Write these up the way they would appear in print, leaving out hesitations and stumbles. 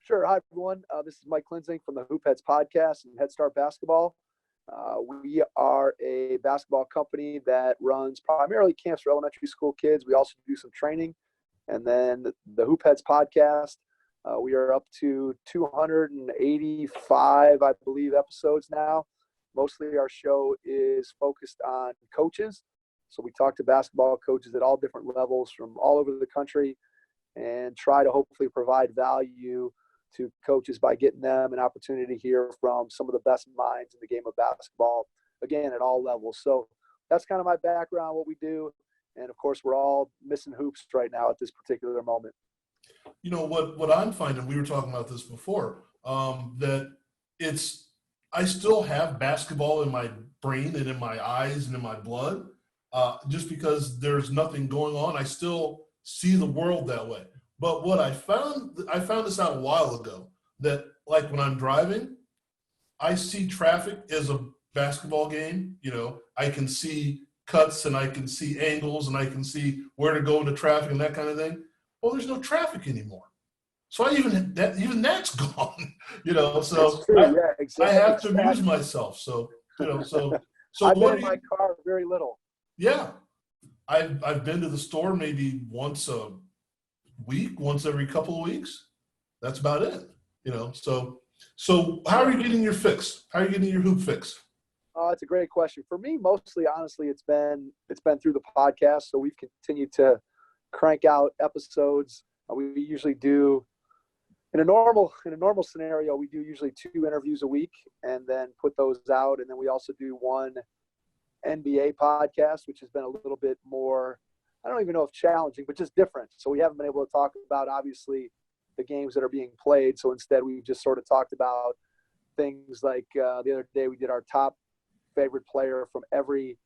Sure. Hi, everyone. This is Mike Klinzing from the Hoop Heads podcast and Head Start Basketball. We are a basketball company that runs primarily camps for elementary school kids. We also do some training. And then the Hoop Heads podcast, we are up to 285, I believe, episodes now. Mostly our show is focused on coaches. So we talk to basketball coaches at all different levels from all over the country and try to hopefully provide value to coaches by getting them an opportunity to hear from some of the best minds in the game of basketball, again, at all levels. So that's kind of my background, what we do. And, of course, we're all missing hoops right now at this particular moment. You know, what I'm finding, we were talking about this before, that I still have basketball in my brain and in my eyes and in my blood. Just because there's nothing going on, I still see the world that way. But what I found this out a while ago, that like when I'm driving, I see traffic as a basketball game. You know, I can see cuts and I can see angles and I can see where to go into traffic and that kind of thing. Well, there's no traffic anymore. So even that's gone, you know, so I have to amuse myself. So, you know, so I've been in my car very little. Yeah. I've been to the store maybe once a week, once every couple of weeks. That's about it, you know. So how are you getting your fix? How are you getting your hoop fix? It's a great question. For me, mostly, honestly, it's been through the podcast. So we've continued to crank out episodes. We usually do in a normal scenario, we do usually 2 interviews a week and then put those out. And then we also do one NBA podcast, which has been a little bit more, I don't even know if challenging, but just different. So we haven't been able to talk about, obviously, the games that are being played. So instead, we've just sort of talked about things like the other day we did our top favorite player from every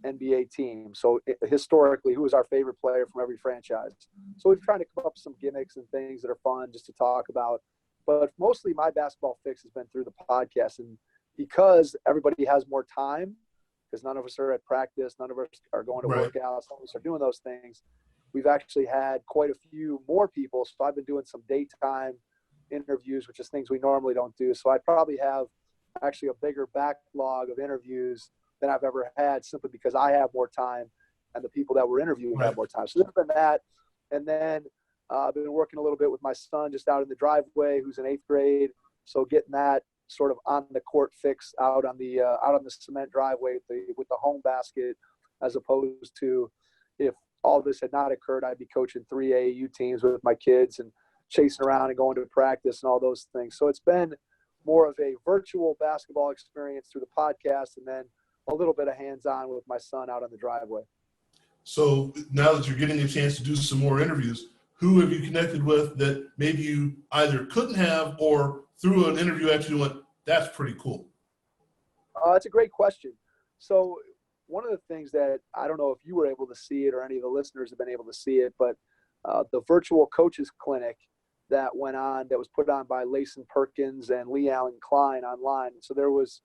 NBA team. So historically, who was our favorite player from every franchise? So we're trying to come up with some gimmicks and things that are fun just to talk about. But mostly my basketball fix has been through the podcast. And because everybody has more time, because none of us are at practice, none of us are going to workouts, none of us are doing those things, we've actually had quite a few more people. So I've been doing some daytime interviews, which is things we normally don't do. So I probably have actually a bigger backlog of interviews than I've ever had, simply because I have more time and the people that we're interviewing have more time. So there's been that. And then I've been working a little bit with my son just out in the driveway, who's in 8th grade. So getting that sort of on the court fix out on the cement driveway with the home basket, as opposed to if all this had not occurred, I'd be coaching 3 AAU teams with my kids and chasing around and going to practice and all those things. So it's been more of a virtual basketball experience through the podcast, and then a little bit of hands-on with my son out on the driveway. So now that you're getting a chance to do some more interviews, who have you connected with that maybe you either couldn't have or through an interview actually went, that's pretty cool? It's a great question. So one of the things that I don't know if you were able to see it or any of the listeners have been able to see it, but the virtual coaches clinic that went on, that was put on by Layson Perkins and Lee Allen Klein online. So there was,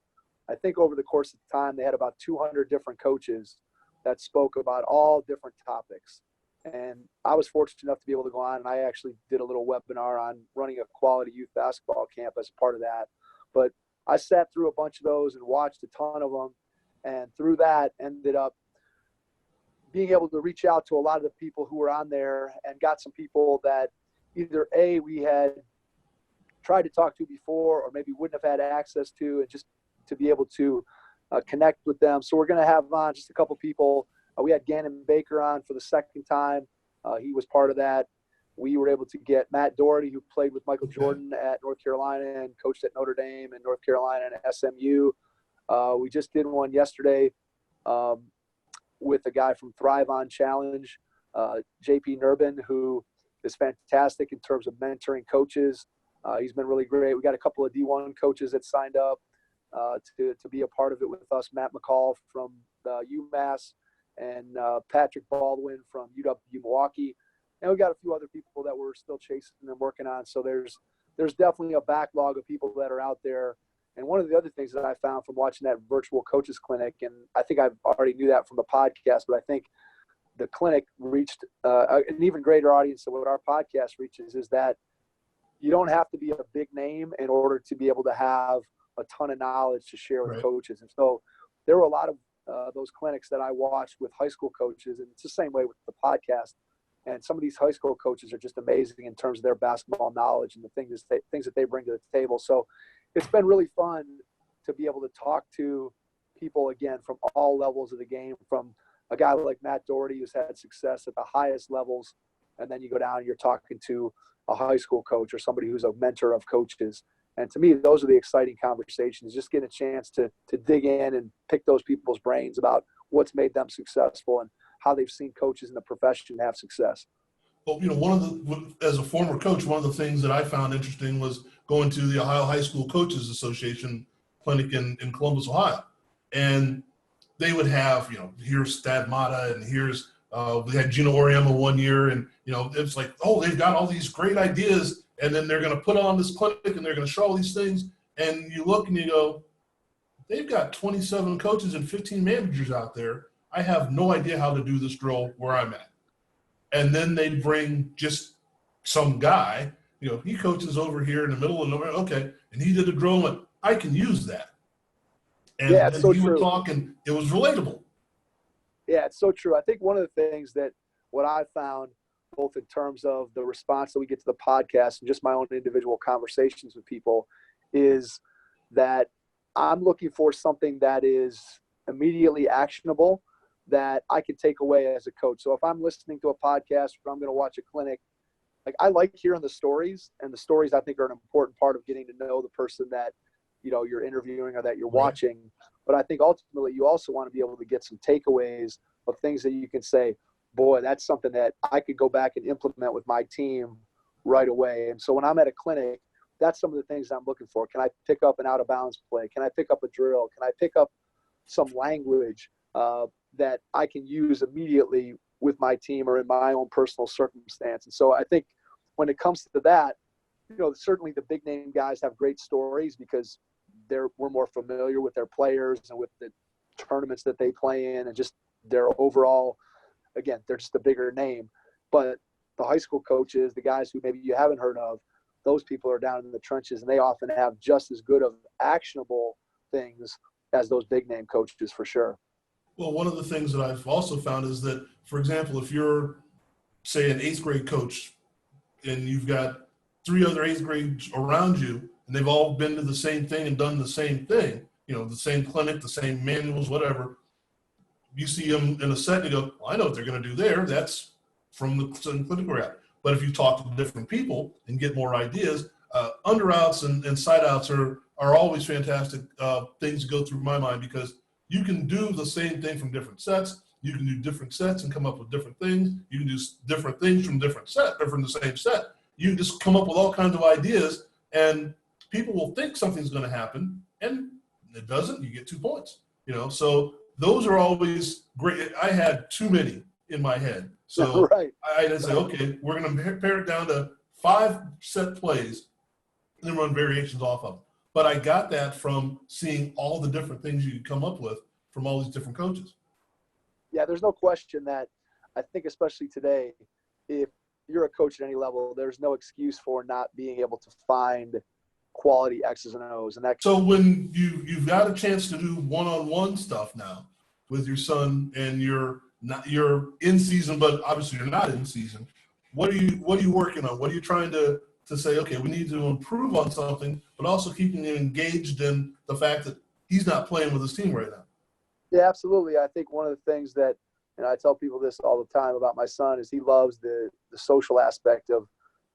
I think over the course of time, they had about 200 different coaches that spoke about all different topics. And I was fortunate enough to be able to go on, and I actually did a little webinar on running a quality youth basketball camp as a part of that. But I sat through a bunch of those and watched a ton of them. And through that, ended up being able to reach out to a lot of the people who were on there and got some people that either A, we had tried to talk to before, or maybe wouldn't have had access to, and just to be able to connect with them. So we're going to have on just a couple people. We had Gannon Baker on for the second time. He was part of that. We were able to get Matt Doherty, who played with Michael Jordan at North Carolina and coached at Notre Dame and North Carolina and SMU. We just did one yesterday with a guy from Thrive On Challenge, JP Nurbin, who is fantastic in terms of mentoring coaches. He's been really great. We got a couple of D1 coaches that signed up to be a part of it with us. Matt McCall from UMass and Patrick Baldwin from UW-Milwaukee. And we got a few other people that we're still chasing and working on. So there's definitely a backlog of people that are out there. And one of the other things that I found from watching that virtual coaches clinic, and I think I already knew that from the podcast, but I think the clinic reached an even greater audience than what our podcast reaches, is that you don't have to be a big name in order to be able to have a ton of knowledge to share with Right. coaches. And so there were a lot of those clinics that I watched with high school coaches, and it's the same way with the podcast. And some of these high school coaches are just amazing in terms of their basketball knowledge and the things that they bring to the table. So it's been really fun to be able to talk to people, again, from all levels of the game, from a guy like Matt Doherty who's had success at the highest levels, and then you go down and you're talking to a high school coach or somebody who's a mentor of coaches. And to me, those are the exciting conversations, just getting a chance to dig in and pick those people's brains about what's made them successful and how they've seen coaches in the profession have success. Well, as a former coach, one of the things that I found interesting was going to the Ohio High School Coaches Association clinic in Columbus, Ohio. And they would have, here's Stad Mata and here's, we had Gino Oriema one year, and, it's like, oh, they've got all these great ideas, and then they're going to put on this clinic and they're going to show all these things. And you look and you go, they've got 27 coaches and 15 managers out there. I have no idea how to do this drill where I'm at. And then they bring just some guy, he coaches over here in the middle of nowhere. Okay. And he did a drill and I can use that. And yeah, then so he true. would talk and it was relatable. Yeah, it's so true. I think one of the things that what I found, both in terms of the response that we get to the podcast and just my own individual conversations with people, is that I'm looking for something that is immediately actionable that I can take away as a coach. So if I'm listening to a podcast or I'm going to watch a clinic, like I like hearing the stories, and the stories I think are an important part of getting to know the person that, you're interviewing or that you're watching. But I think ultimately you also want to be able to get some takeaways of things that you can say, boy, that's something that I could go back and implement with my team right away. And so when I'm at a clinic, that's some of the things I'm looking for. Can I pick up an out of bounds play? Can I pick up a drill? Can I pick up some language that I can use immediately with my team or in my own personal circumstance? And so I think when it comes to that, certainly the big name guys have great stories because we're more familiar with their players and with the tournaments that they play in and just their overall, again, they're just a bigger name. But the high school coaches, the guys who maybe you haven't heard of, those people are down in the trenches, and they often have just as good of actionable things as those big name coaches for sure. Well, one of the things that I've also found is that, for example, if you're, say, an 8th grade coach and you've got 3 other 8th grades around you and they've all been to the same thing and done the same thing, the same clinic, the same manuals, whatever, you see them in a set and you go, well, I know what they're going to do there. That's from the same clinic we're at. But if you talk to different people and get more ideas, under outs and side outs are always fantastic things to go through my mind, because you can do the same thing from different sets. You can do different sets and come up with different things. You can do different things from different set or from the same set. You can just come up with all kinds of ideas, and people will think something's going to happen, and it doesn't. You get 2 points. So those are always great. I had too many in my head, so right. I just say, okay, we're going to pare it down to 5 set plays, and then run variations off of them. But I got that from seeing all the different things you could come up with from all these different coaches. Yeah, there's no question that I think, especially today, if you're a coach at any level, there's no excuse for not being able to find quality X's and O's. And that. So when you've got a chance to do one-on-one stuff now with your son, and you're in season, but obviously you're not in season, what are you working on? What are you trying to say, okay, we need to improve on something, but also keeping him engaged in the fact that he's not playing with his team right now? Yeah, absolutely. I think one of the things that, and I tell people this all the time about my son, is he loves the social aspect of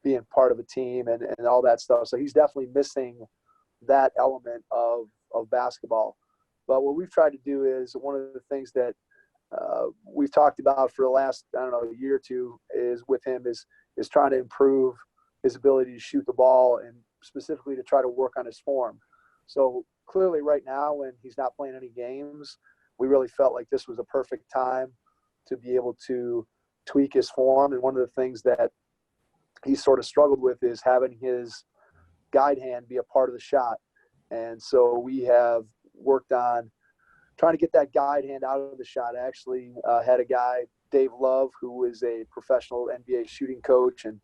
being part of a team and all that stuff. So he's definitely missing that element of basketball. But what we've tried to do is, one of the things that we've talked about for the last, a year or two is with him is trying to improve his ability to shoot the ball, and specifically to try to work on his form. So clearly right now, when he's not playing any games, we really felt like this was a perfect time to be able to tweak his form. And one of the things that he sort of struggled with is having his guide hand be a part of the shot. And so we have worked on trying to get that guide hand out of the shot. I actually had a guy, Dave Love, who is a professional NBA shooting coach and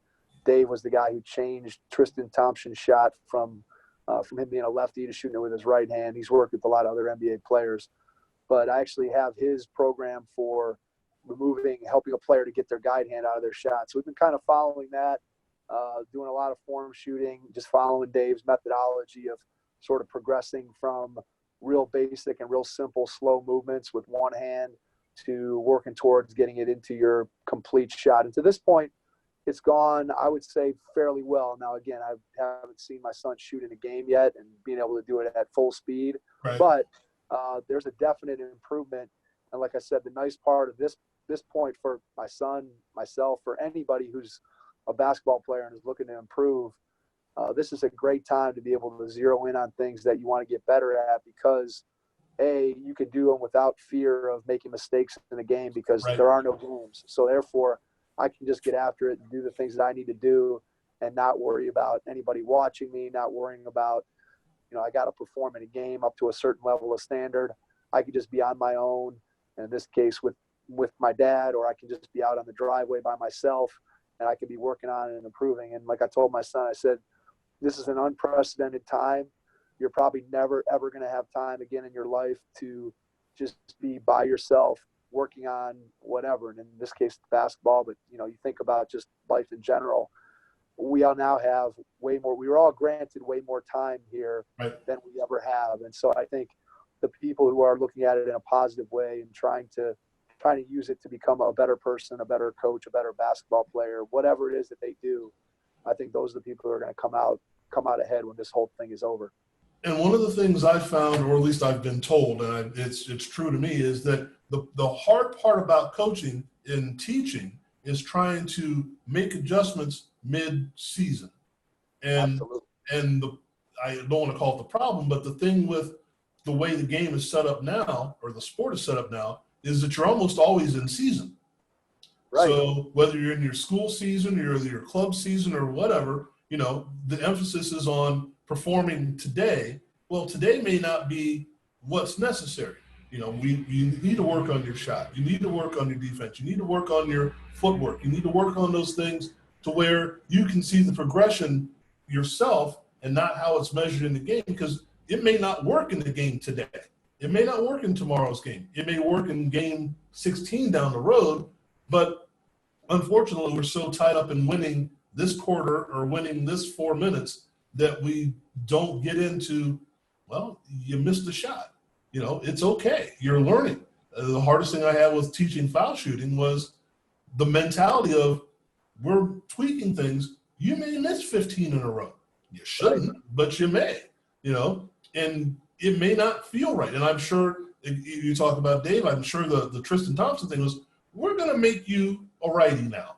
Dave was the guy who changed Tristan Thompson's shot from him being a lefty to shooting it with his right hand. He's worked with a lot of other NBA players. But I actually have his program for helping a player to get their guide hand out of their shot. So we've been kind of following that, doing a lot of form shooting, just following Dave's methodology of sort of progressing from real basic and real simple slow movements with one hand to working towards getting it into your complete shot. And to this point, it's gone, I would say, fairly well. Now, again, I haven't seen my son shoot in a game yet and being able to do it at full speed. Right. But there's a definite improvement. And like I said, the nice part of this point for my son, myself, for anybody who's a basketball player and is looking to improve, this is a great time to be able to zero in on things that you want to get better at because, A, you can do them without fear of making mistakes in the game because Right. there are no games. So therefore, I can just get after it and do the things that I need to do and not worry about anybody watching me, not worrying about, I got to perform in a game up to a certain level of standard. I could just be on my own, in this case with my dad, or I can just be out on the driveway by myself and I can be working on it and improving. And like I told my son, I said, this is an unprecedented time. You're probably never, ever going to have time again in your life to just be by yourself working on whatever. And in this case, basketball, but you think about just life in general. We all now have way more. We were all granted way more time here Right. than we ever have. And so I think the people who are looking at it in a positive way and trying to use it to become a better person, a better coach, a better basketball player, whatever it is that they do, I think those are the people who are going to come out ahead when this whole thing is over. And one of the things I found, or at least I've been told, and it's true to me, is that the hard part about coaching and teaching is trying to make adjustments mid-season. And Absolutely. I don't want to call it the problem, but the thing with the way the game is set up now, or the sport is set up now, is that you're almost always in season. Right. So whether you're in your school season or your club season or whatever, the emphasis is on performing today. Well, today may not be what's necessary. You need to work on your shot. You need to work on your defense. You need to work on your footwork. You need to work on those things to where you can see the progression yourself and not how it's measured in the game, because it may not work in the game today. It may not work in tomorrow's game. It may work in game 16 down the road, but unfortunately we're so tied up in winning this quarter or winning this 4 minutes that we don't get into, well, you missed a shot. It's okay. You're learning. The hardest thing I had with teaching foul shooting was the mentality of we're tweaking things. You may miss 15 in a row. You shouldn't, but you may, and it may not feel right. And I'm sure you talk about Dave, I'm sure the Tristan Thompson thing was, we're going to make you a righty now.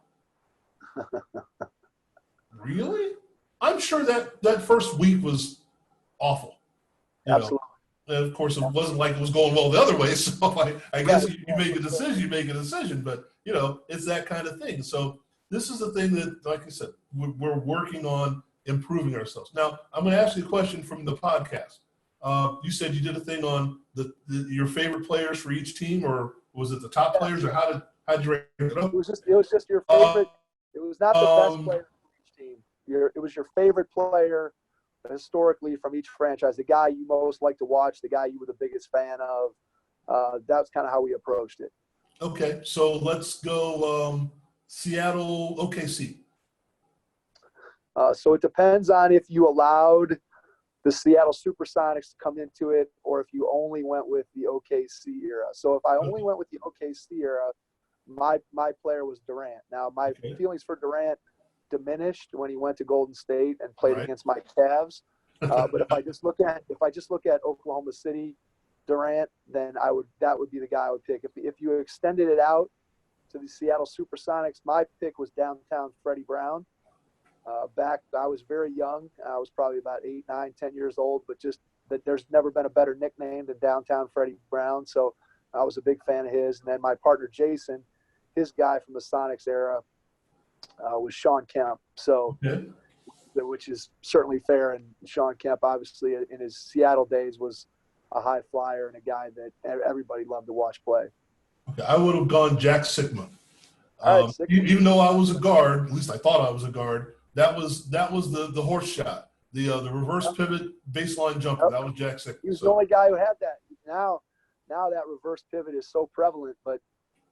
Really? I'm sure that first week was awful. Absolutely. And of course, it wasn't like it was going well the other way. So I guess you make a decision, but it's that kind of thing. So this is the thing that, like I said, we're working on improving ourselves. Now, I'm going to ask you a question from the podcast. You said you did a thing on your favorite players for each team, or was it the top players, or how did you rate it up? It was just your favorite. It was not the best player for each team. It was your favorite player historically from each franchise, the guy you most like to watch, the guy you were the biggest fan of. That's kind of how we approached it. Okay, so let's go Seattle, OKC. So it depends on if you allowed the Seattle Supersonics to come into it or if you only went with the OKC era. So if I only went with the OKC era, my player was Durant. Now, my feelings for Durant diminished when he went to Golden State and played against my Cavs. But if I just look at Oklahoma City Durant, then that would be the guy I would pick. If you extended it out to the Seattle Supersonics, my pick was downtown Freddie Brown. I was very young. I was probably about 8, 9, 10 years old, but just that there's never been a better nickname than downtown Freddie Brown. So I was a big fan of his. And then my partner, Jason, his guy from the Sonics era was Sean Kemp. So, which is certainly fair. And Sean Kemp, obviously in his Seattle days, was a high flyer and a guy that everybody loved to watch play. Okay, I would have gone Jack Sikma. All right, even though I was a guard, at least I thought I was a guard, That was the horse shot, the reverse pivot baseline jumper. Yep. That was Jack Sickman. He was the only guy who had that. Now that reverse pivot is so prevalent, but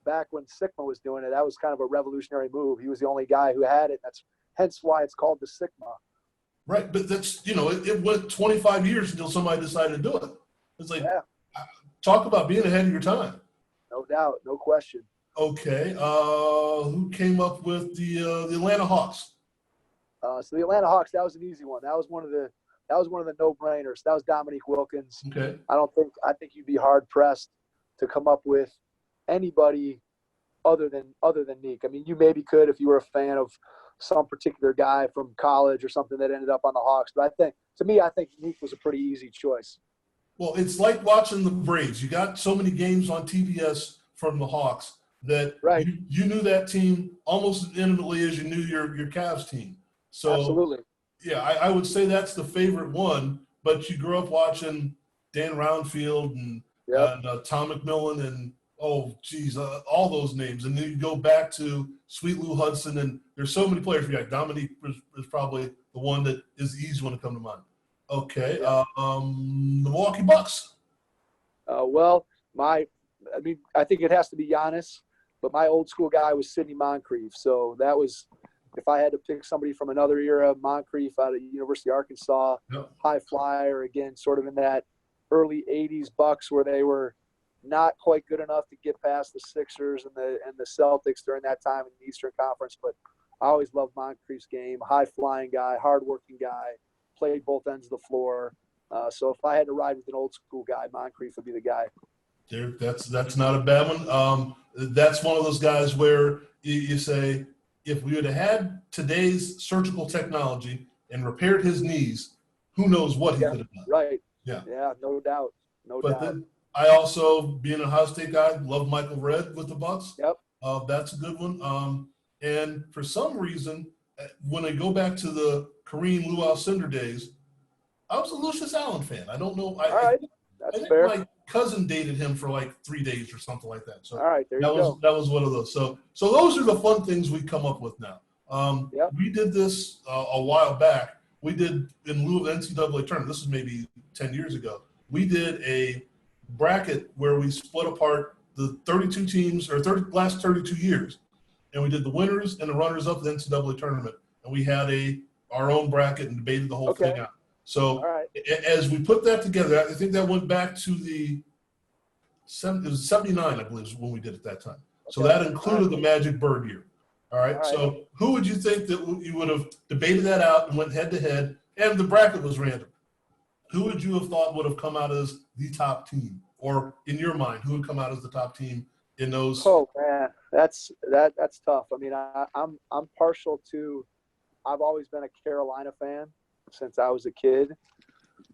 back when Sickma was doing it, that was kind of a revolutionary move. He was the only guy who had it. That's hence why it's called the Sickma. Right, but that's it went 25 years until somebody decided to do it. It's like talk about being ahead of your time. No doubt, no question. Okay, who came up with the Atlanta Hawks? So the Atlanta Hawks, that was an easy one. That was one of the no-brainers. That was Dominique Wilkins. Okay. I think you'd be hard pressed to come up with anybody other than Neek. I mean, you maybe could if you were a fan of some particular guy from college or something that ended up on the Hawks. But I think Neek was a pretty easy choice. Well, it's like watching the Braves. You got so many games on TBS from the Hawks that you knew that team almost as intimately as you knew your Cavs team. So absolutely. Yeah, I would say that's the favorite one, but you grew up watching Dan Roundfield and Tom McMillan and, all those names. And then you go back to Sweet Lou Hudson, and there's so many players. Dominique is probably the one that is the easy one to come to mind. Okay, the Milwaukee Bucks. I think it has to be Giannis, but my old school guy was Sidney Moncrief. So that was – if I had to pick somebody from another era, Moncrief out of University of Arkansas, high flyer, again, sort of in that early 80s Bucks where they were not quite good enough to get past the Sixers and the Celtics during that time in the Eastern Conference. But I always loved Moncrief's game, high-flying guy, hard-working guy, played both ends of the floor. So if I had to ride with an old school guy, Moncrief would be the guy. That's not a bad one. That's one of those guys where you say – if we would have had today's surgical technology and repaired his knees, who knows what he could have done. Right. Yeah. Yeah, no doubt. But then I also, being an Ohio State guy, love Michael Redd with the Bucks. Yep. That's a good one. And for some reason, when I go back to the Kareem Lou Alcindor days, I was a Lucius Allen fan. I don't know. All right. That's I think fair. my cousin dated him for like 3 days or something like that. So all right, there you go. That was one of those. So those are the fun things we come up with now. We did this a while back. We did, in lieu of NCAA tournament, this was maybe 10 years ago, we did a bracket where we split apart the 32 teams or last 32 years. And we did the winners and the runners-up of the NCAA tournament. And we had our own bracket and debated the whole thing out. So as we put that together, I think that went back to it was 79, I believe, is when we did it that time. So that included the Magic Bird year. All right. So who would you think that you would have debated that out and went head-to-head, and the bracket was random? Who would you have thought would have come out as the top team? Or in your mind, who would come out as the top team in those? Oh, man, that's tough. I mean, I'm partial to – I've always been a Carolina fan since I was a kid.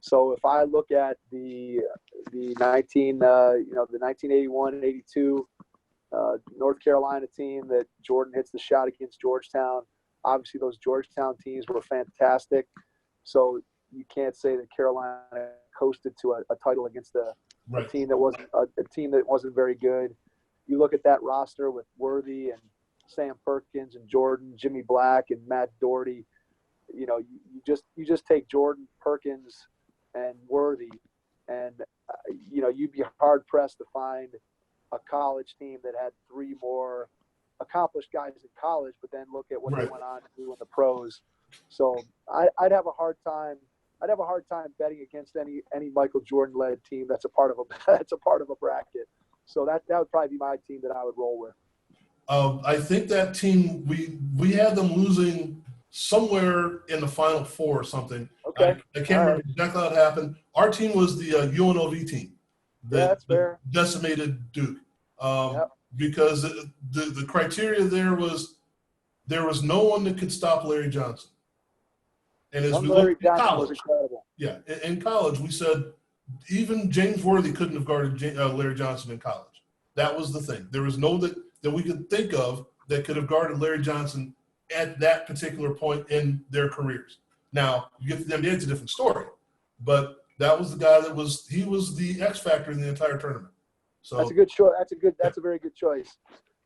So if I look at the 1981 82 North Carolina team that Jordan hits the shot against Georgetown, obviously those Georgetown teams were fantastic. So you can't say that Carolina coasted to a title against a team that wasn't very good. You look at that roster with Worthy and Sam Perkins and Jordan, Jimmy Black and Matt Doherty. You just take Jordan, Perkins, and Worthy, and you'd be hard pressed to find a college team that had 3 more accomplished guys in college, but then look at what they went on to do in the pros. So I'd have a hard time. I'd have a hard time betting against any Michael Jordan led team that's a part of a bracket. So that would probably be my team that I would roll with. I think that team we had them losing somewhere in the Final Four or something. Okay. I can't remember exactly how it happened. Our team was the UNLV team that's fair. Decimated Duke. Because the criteria there was no one that could stop Larry Johnson. And as we looked at college, in college, we said even James Worthy couldn't have guarded Larry Johnson in college. That was the thing. There was no that we could think of that could have guarded Larry Johnson at that particular point in their careers. Now, you get to the NBA, it's a different story. But that was the guy he was the X factor in the entire tournament. So that's a good choice. That's a very good choice.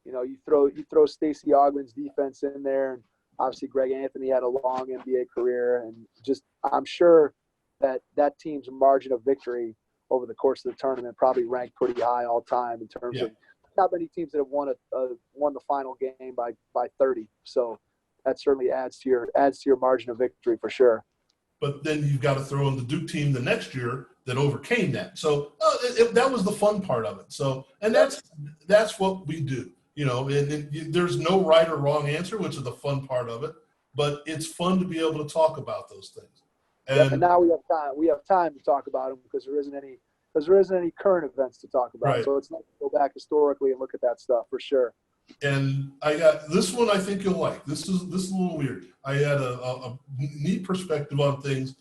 You throw Stacey Ogman's defense in there, and Obviously, Greg Anthony had a long NBA career, and just I'm sure that team's margin of victory over the course of the tournament probably ranked pretty high all time in terms of not many teams that have won the final game by 30. So that certainly adds to your margin of victory for sure. But then you've got to throw in the Duke team the next year that overcame that. So that was the fun part of it. So, and that's what we do, and there's no right or wrong answer, which is the fun part of it, but it's fun to be able to talk about those things. And now we have time. We have time to talk about them because there isn't any current events to talk about. Right. So it's nice to go back historically and look at that stuff for sure. And I got this one I think you'll like. This is a little weird. I had a neat perspective on things.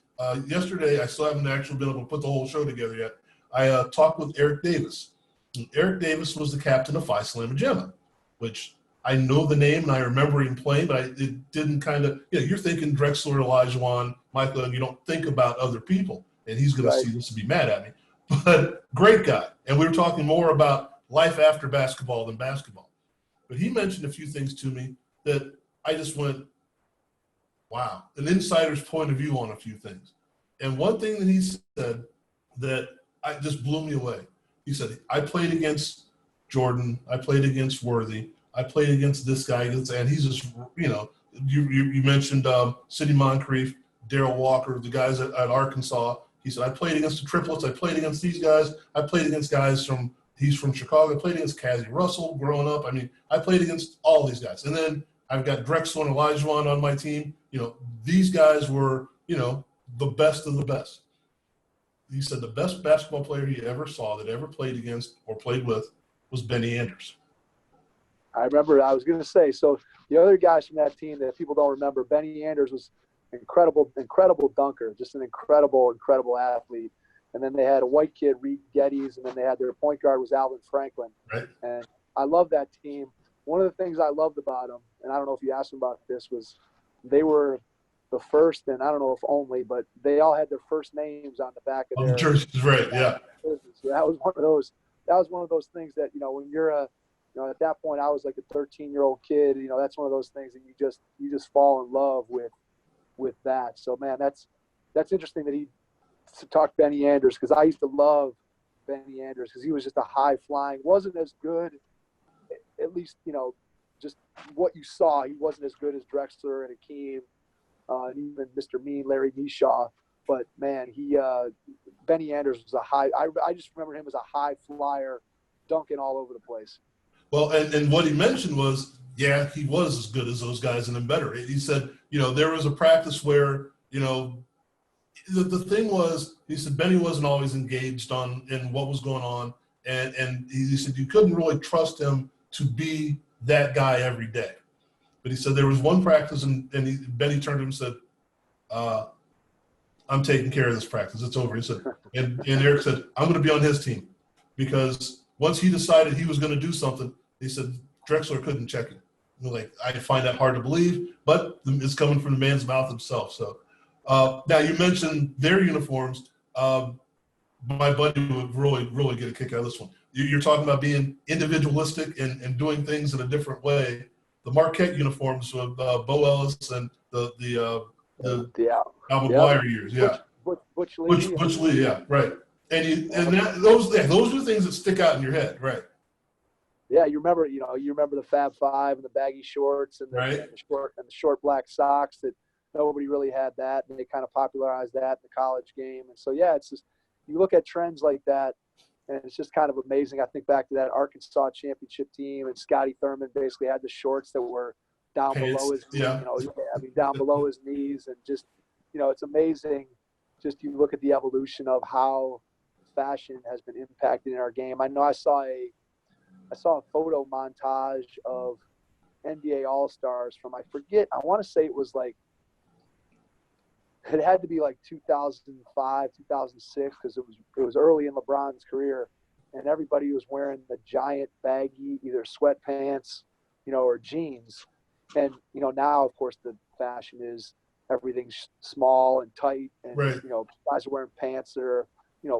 Yesterday, I still haven't actually been able to put the whole show together yet. I talked with Eric Davis. And Eric Davis was the captain of Phi Slamma Jamma, which I know the name and I remember him playing, but it didn't kind of, you're thinking Drexler, Olajuwon, Michael, and you don't think about other people. And he's going to see this and be mad at me. But great guy. And we were talking more about life after basketball than basketball. But he mentioned a few things to me that I just went, wow, an insider's point of view on a few things. And one thing that he said that just blew me away. He said, I played against Jordan. I played against Worthy. I played against this guy. And he's just, you mentioned Sidney Moncrief, Darrell Walker, the guys at Arkansas. He said, I played against the triplets. I played against these guys. I played against guys he's from Chicago. I played against Cassie Russell growing up. I mean, I played against all these guys. And then I've got Drexler and Olajuwon on my team. These guys were, the best of the best. He said the best basketball player he ever saw that ever played against or played with was Benny Anders. I remember I was going to say, so the other guys from that team that people don't remember, Benny Anders was incredible dunker, just an incredible athlete. And then they had a white kid, Reed Geddes, and then they had their point guard was Alvin Franklin. Right. And I love that team. One of the things I loved about them, and I don't know if you asked them about this, was they were the first, and I don't know if only, but they all had their first names on the back of their jerseys. Right, yeah. So that was one of those. That was one of those things that when you're at that point I was like a 13-year-old kid. That's one of those things that you just fall in love with that. So man, that's interesting that he talked Benny Anders, because I used to love Benny Anders because he was just a high flying, wasn't as good, at least just what you saw. He wasn't as good as Drexler and Hakeem, and even Mr. Mean, Larry Mishaw. But man, Benny Anders was I just remember him as a high flyer, dunking all over the place. Well, and what he mentioned was, he was as good as those guys and then better. He said, there was a practice where, the thing was, he said Benny wasn't always engaged in what was going on. And he said you couldn't really trust him to be that guy every day. But he said there was one practice and Benny turned to him and said, I'm taking care of this practice. It's over. He said, and Eric said, I'm going to be on his team, because once he decided he was going to do something, he said Drexler couldn't check him. I find that hard to believe, but it's coming from the man's mouth himself. So now you mentioned their uniforms. My buddy would really, really get a kick out of this one. You're talking about being individualistic and doing things in a different way. The Marquette uniforms with Bo Ellis and the Al McGuire years, Butch Lee. Butch Lee, yeah, right. Those are the things that stick out in your head, right? Yeah, you remember the Fab Five and the baggy shorts and the short black socks that nobody really had that, and they kind of popularized that in the college game. And so it's just, you look at trends like that, and it's just kind of amazing. I think back to that Arkansas championship team, and Scotty Thurman basically had the shorts that were down below his down below his knees, and just it's amazing. Just you look at the evolution of how fashion has been impacted in our game. I know I saw a photo montage of NBA All-Stars from, I forget, I want to say it had to be like 2005, 2006, because it was early in LeBron's career, and everybody was wearing the giant baggy either sweatpants, or jeans. And now of course the fashion is everything's small and tight, and right. Guys are wearing pants that are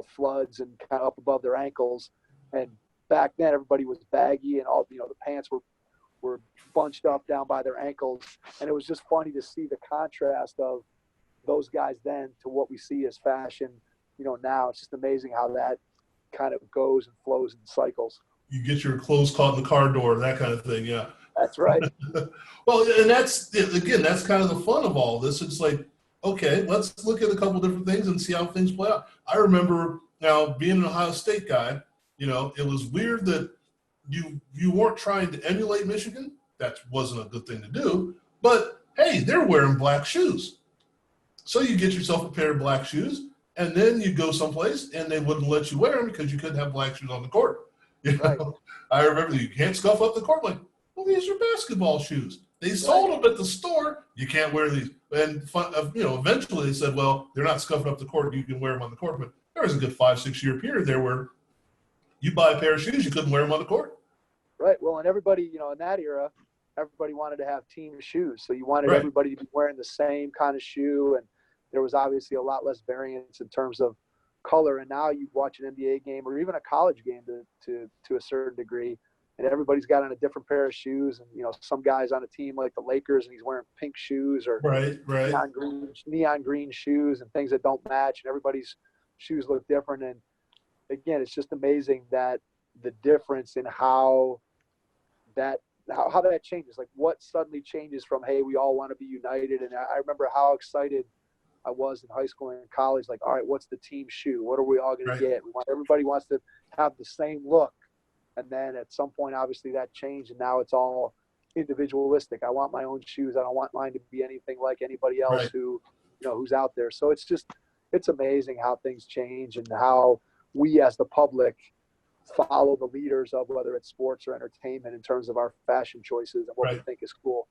floods and kind of up above their ankles. And back then everybody was baggy, and all the pants were were bunched up down by their ankles. And it was just funny to see the contrast of those guys then to what we see as fashion, now. It's just amazing how that kind of goes and flows in cycles. You get your clothes caught in the car door, that kind of thing. Yeah. That's right. Well, and that's kind of the fun of all this. It's like, okay, let's look at a couple different things and see how things play out. I remember now being an Ohio State guy, it was weird that you weren't trying to emulate Michigan. That wasn't a good thing to do. But hey, they're wearing black shoes. So you get yourself a pair of black shoes, and then you go someplace and they wouldn't let you wear them because you couldn't have black shoes on the court. Right. I remember you can't scuff up the court. Like, well, these are basketball shoes. They sold them at the store. You can't wear these. And eventually they said, well, they're not scuffing up the court. You can wear them on the court. But there was a good 5-6 year period there where you buy a pair of shoes, you couldn't wear them on the court. Right. Well, and everybody, in that era, everybody wanted to have team shoes. So you wanted Right. everybody to be wearing the same kind of shoe. And there was obviously a lot less variance in terms of color. And now you watch an NBA game or even a college game to a certain degree, and everybody's got on a different pair of shoes. And, some guys on a team like the Lakers, and he's wearing pink shoes or Right. neon green shoes and things that don't match. And everybody's shoes look different. And again, it's just amazing that the difference in how that changes, like what suddenly changes from, hey, we all want to be united. And I remember how excited I was in high school and college, like, all right, what's the team shoe? What are we all going to get? Everybody wants to have the same look. And then at some point, obviously that changed, and now it's all individualistic. I want my own shoes. I don't want mine to be anything like anybody else who's out there. So it's amazing how things change and how we as the public follow the leaders of whether it's sports or entertainment in terms of our fashion choices and what we think is cool.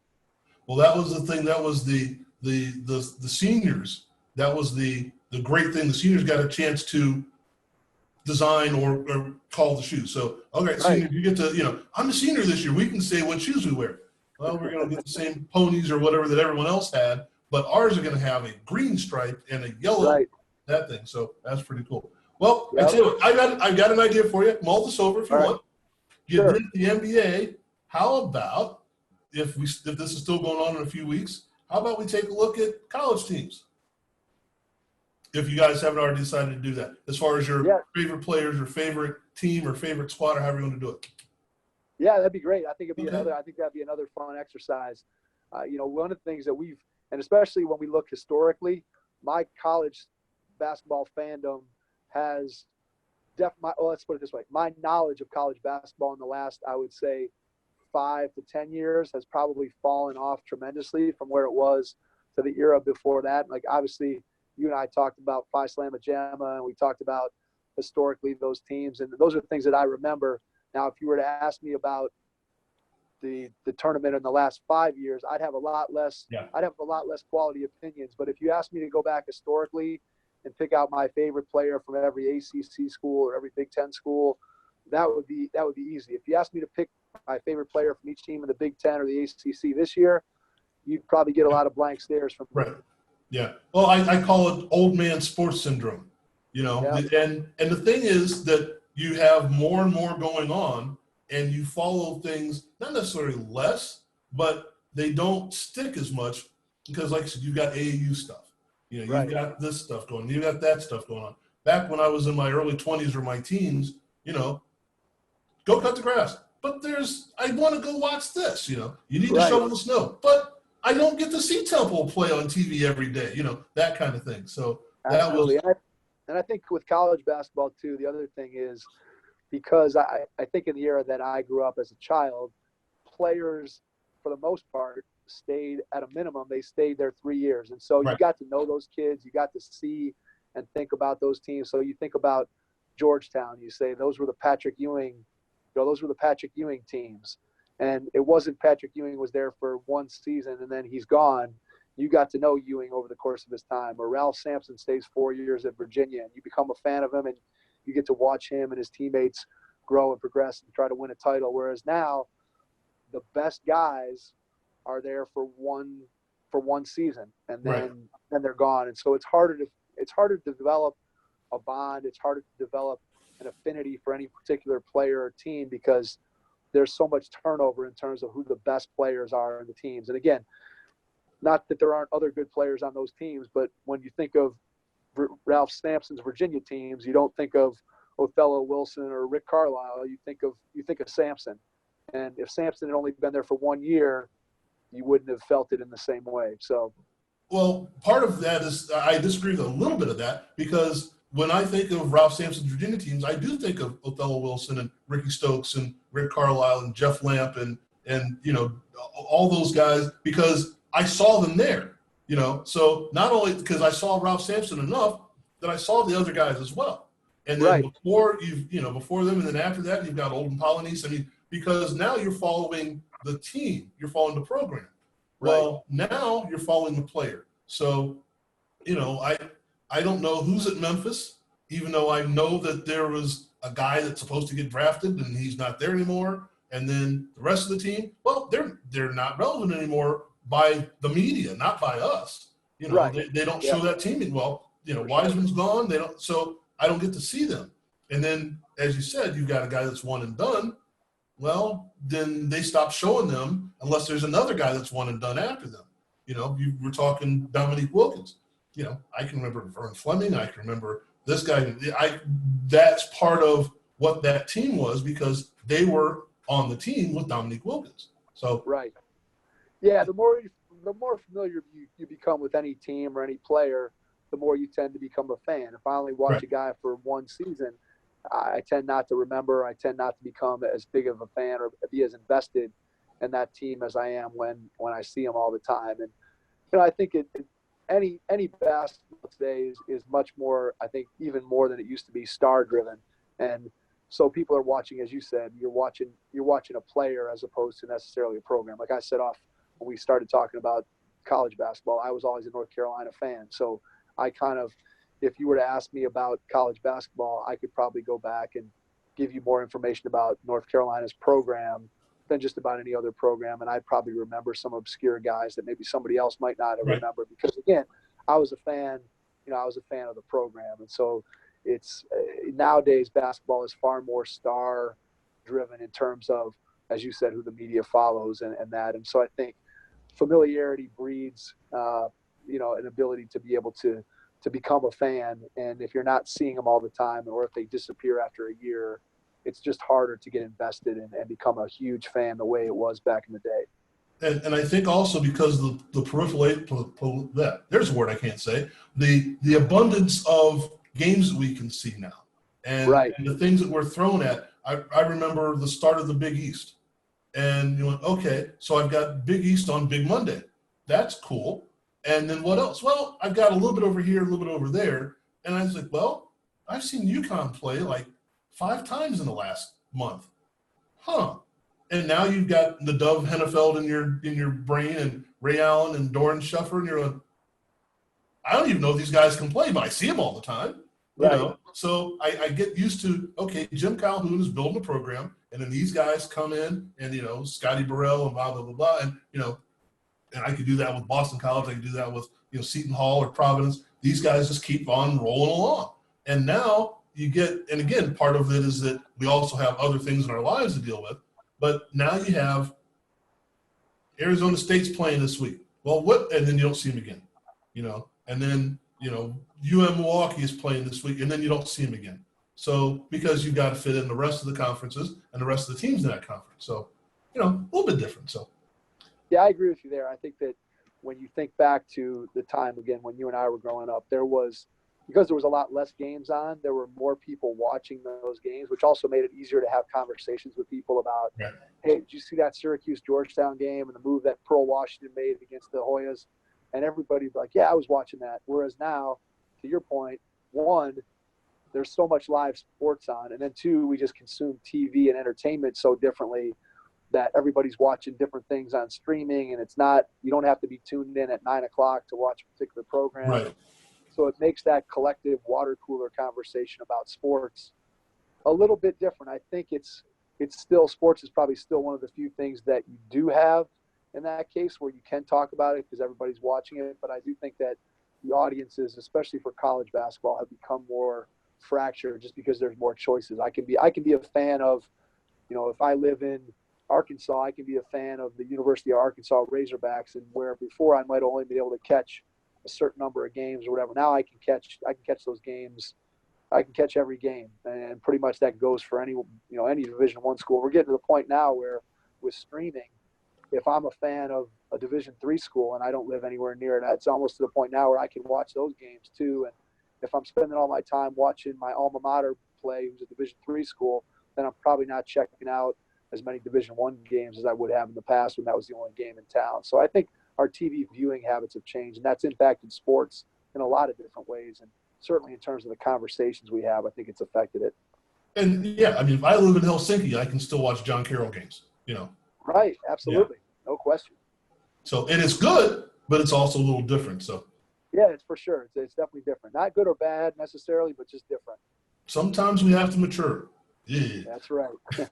Well, that was the thing. That was the seniors. That was the great thing. The seniors got a chance to design or call the shoes. So, okay, senior, you get to, I'm a senior this year. We can say what shoes we wear. Well, we're going to get the same ponies or whatever that everyone else had, but ours are going to have a green stripe and a yellow, that thing. So that's pretty cool. Well, I tell you what, I've got an idea for you. Mull this over if you want. You did the NBA. How about, if this is still going on in a few weeks, how about we take a look at college teams? If you guys haven't already decided to do that, as far as your favorite players, your favorite team, or favorite squad, or however you want to do it. Yeah, that'd be great. I think that'd be another fun exercise. One of the things that and especially when we look historically, my college basketball fandom has let's put it this way. My knowledge of college basketball in the last, I would say, 5 to 10 years has probably fallen off tremendously from where it was to the era before that. Like, obviously, you and I talked about Phi Slamma Jamma, and we talked about historically those teams, and those are things that I remember. Now, if you were to ask me about the tournament in the last 5 years, I'd have a lot less quality opinions. But if you ask me to go back historically and pick out my favorite player from every ACC school or every Big Ten school, that would be easy. If you ask me to pick my favorite player from each team in the Big Ten or the ACC this year, you'd probably get a lot of blank stares from me. Right. Yeah. Well, I call it old man sports syndrome, and the thing is that you have more and more going on, and you follow things not necessarily less, but they don't stick as much because, like I said, you've got AAU stuff. You've got this stuff going on. You've got that stuff going on. Back when I was in my early 20s or my teens, go cut the grass. But I want to go watch this, You need to shovel the snow. But I don't get to see Temple play on TV every day, that kind of thing. So absolutely. And I think with college basketball too, the other thing is, because I think in the era that I grew up as a child, players for the most part stayed at a minimum. They stayed there 3 years. And so you got to know those kids, you got to see and think about those teams. So you think about Georgetown, you say those were the Patrick Ewing teams. And it wasn't Patrick Ewing was there for one season and then he's gone. You got to know Ewing over the course of his time. Or Ralph Sampson stays 4 years at Virginia, and you become a fan of him, and you get to watch him and his teammates grow and progress and try to win a title. Whereas now, the best guys are there for one season, and then they're gone. And so it's harder to develop a bond. It's harder to develop an affinity for any particular player or team because there's so much turnover in terms of who the best players are in the teams. And again, not that there aren't other good players on those teams, but when you think of Ralph Sampson's Virginia teams, you don't think of Othello Wilson or Rick Carlisle. You think of Sampson. And if Sampson had only been there for 1 year, you wouldn't have felt it in the same way. So, well, part of that is I disagree with a little bit of that, because when I think of Ralph Sampson's Virginia teams, I do think of Othello Wilson and Ricky Stokes and Rick Carlisle and Jeff Lamp and all those guys, because I saw them there. So not only because I saw Ralph Sampson enough, that I saw the other guys as well. And then before before them, and then after that, you've got Olden Polynice. I mean, because now you're following the team, you're following the program. Well, now you're following the player. So, I don't know who's at Memphis, even though I know that there was a guy that's supposed to get drafted and he's not there anymore. And then the rest of the team, well, they're not relevant anymore by the media, not by us. They don't show that team. Well, Wiseman's gone. They don't. So I don't get to see them. And then, as you said, you've got a guy that's one and done. Well, then they stop showing them unless there's another guy that's one and done after them. You were talking Dominique Wilkins. I can remember Vern Fleming. I can remember this guy. That's part of what that team was, because they were on the team with Dominique Wilkins. So yeah, the more familiar you become with any team or any player, the more you tend to become a fan. If I only watch a guy for one season, I tend not to remember. I tend not to become as big of a fan or be as invested in that team as I am when I see them all the time. And I think any basketball today is much more, I think, even more than it used to be, star driven. And so people are watching, as you said, you're watching a player as opposed to necessarily a program. Like I said off when we started talking about college basketball, I was always a North Carolina fan. So I kind of, if you were to ask me about college basketball, I could probably go back and give you more information about North Carolina's program than just about any other program. And I'd probably remember some obscure guys that maybe somebody else might not have remembered, because again, I was a fan of the program. And so it's nowadays basketball is far more star driven in terms of, as you said, who the media follows and that. And so I think familiarity breeds, an ability to be able to become a fan. And if you're not seeing them all the time, or if they disappear after a year, it's just harder to get invested and become a huge fan the way it was back in the day. And I think also because the peripheral, there's a word I can't say, the abundance of games that we can see now, and the things that we're thrown at. I remember the start of the Big East, and you went, okay, so I've got Big East on Big Monday. That's cool. And then what else? Well, I've got a little bit over here, a little bit over there. And I was like, well, I've seen UConn play like 5 times in the last month. And now you've got the Dove Hennefeld in your brain, and Ray Allen and Doran Schuffer, and you're like, I don't even know if these guys can play, but I see them all the time. So I get used to, okay, Jim Calhoun is building a program, and then these guys come in, and Scotty Burrell and blah blah blah blah, and and I could do that with Boston College. I could do that with Seton Hall or Providence. These guys just keep on rolling along. And now you get, and again, part of it is that we also have other things in our lives to deal with. But now you have Arizona State's playing this week. Well, and then you don't see them again, And then UM Milwaukee is playing this week, and then you don't see them again. So because you've got to fit in the rest of the conferences and the rest of the teams in that conference. So a little bit different. So. Yeah, I agree with you there. I think that when you think back to the time, again, when you and I were growing up, because there was a lot less games on, there were more people watching those games, which also made it easier to have conversations with people about, hey, did you see that Syracuse-Georgetown game and the move that Pearl Washington made against the Hoyas? And everybody's like, yeah, I was watching that. Whereas now, to your point, one, there's so much live sports on, and then two, we just consume TV and entertainment so differently that everybody's watching different things on streaming, and you don't have to be tuned in at 9:00 to watch a particular program. Right. So it makes that collective water cooler conversation about sports a little bit different. I think sports is probably still one of the few things that you do have in that case where you can talk about it because everybody's watching it. But I do think that the audiences, especially for college basketball, have become more fractured just because there's more choices. I can be a fan of if I live in Arkansas, I can be a fan of the University of Arkansas Razorbacks, and where before I might only be able to catch a certain number of games or whatever. Now I can catch those games. I can catch every game, and pretty much that goes for any Division I school. We're getting to the point now where with streaming, if I'm a fan of a Division III school and I don't live anywhere near it, it's almost to the point now where I can watch those games too. And if I'm spending all my time watching my alma mater play, who's a Division III school, then I'm probably not checking out as many Division I games as I would have in the past when that was the only game in town. So I think our TV viewing habits have changed, and that's impacted sports in a lot of different ways. And certainly in terms of the conversations we have, I think it's affected it. And yeah, I mean, if I live in Helsinki, I can still watch John Carroll games, Right. Absolutely. Yeah. No question. So, and it's good, but it's also a little different. So yeah, it's for sure. It's definitely different. Not good or bad necessarily, but just different. Sometimes we have to mature. Yeah. That's right. All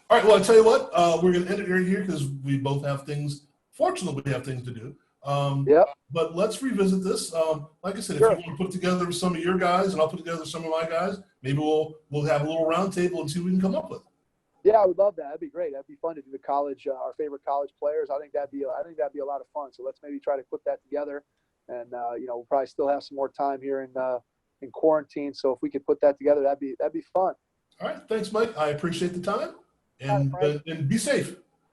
right. Well, I tell you what, we're going to end it right here because we both have things. Fortunately, we have things to do. Yep. But let's revisit this. Like I said, Sure. if you want to put together some of your guys and I'll put together some of my guys, maybe we'll have a little round table and see what we can come up with. Yeah, I would love that. That'd be great. That'd be fun to do the college, our favorite college players. I think that'd be a lot of fun. So let's maybe try to put that together. And we'll probably still have some more time here in quarantine. So if we could put that together, that'd be fun. All right. Thanks, Mike. I appreciate the time. And be safe.